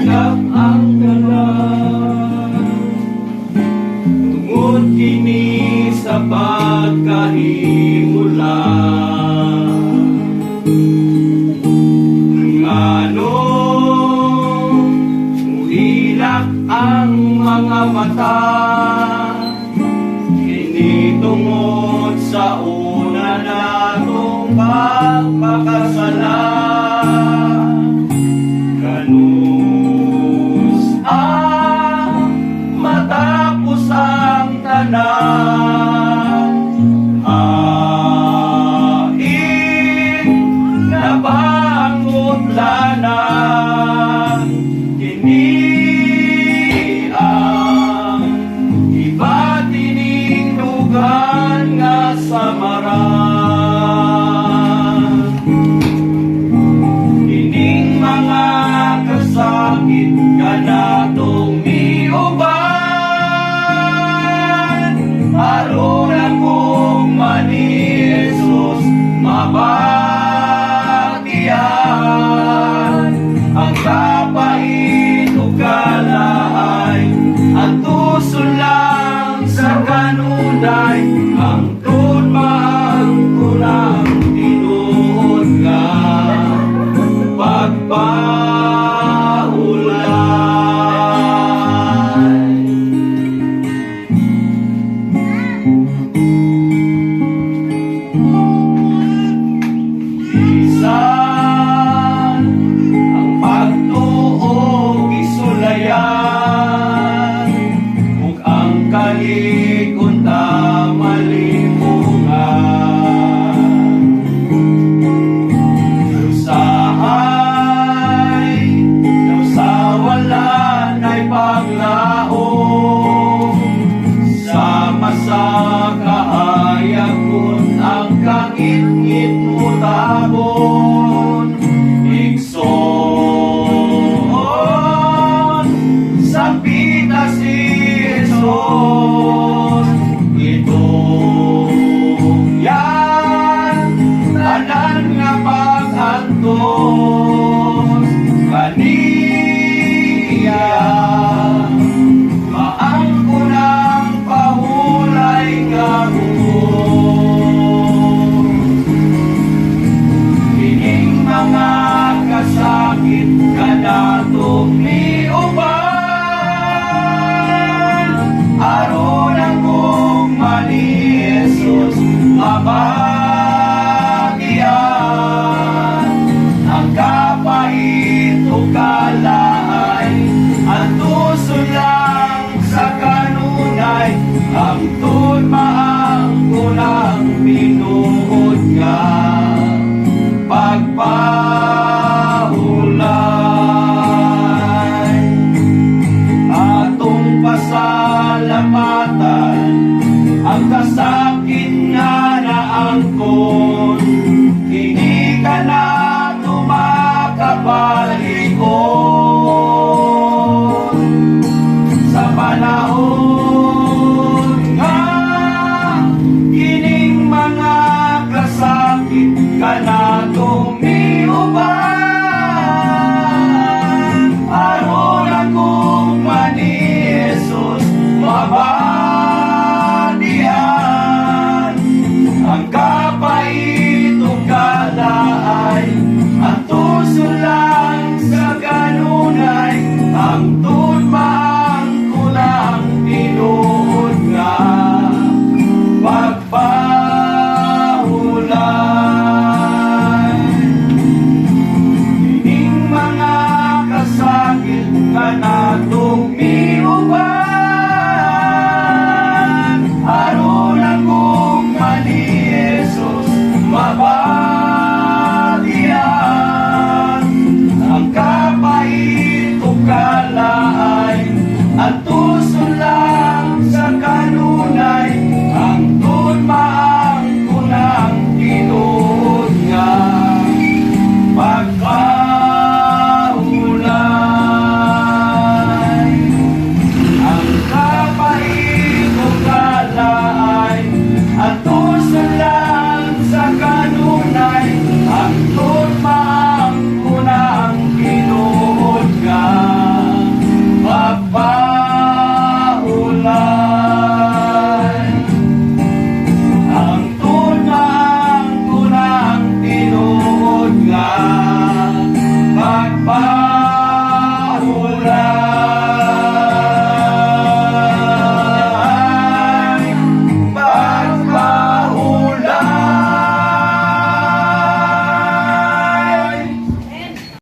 Ilap ang dalan tungod kini sa pagkahimulan. Ngano muhilak ang mga mata kini tungod sa una natong pagpakasala. Matapos ang tanan, hain na pangutlanan, kini ang iba't tiningdugan nga samaran. Kining mga kasakit kanatong aron akong mani Jesus mabatian ang kapait ug kalaay, ang tuson lang sa kanunay, ang maangkunang tinuod nga ngit mo tabon, igsoon sa pita si Jesus. Itong yan tanan nga pag-antos kaniya, maangkunang pahulay nga kasakit kanatong niuban, aron akong mani Jesus mabatian ang kapait ug kalaay, ang tuson lang sa kanunay, ang maangkunang tinuod nga pasalamatan ang kasakit nga naangkon.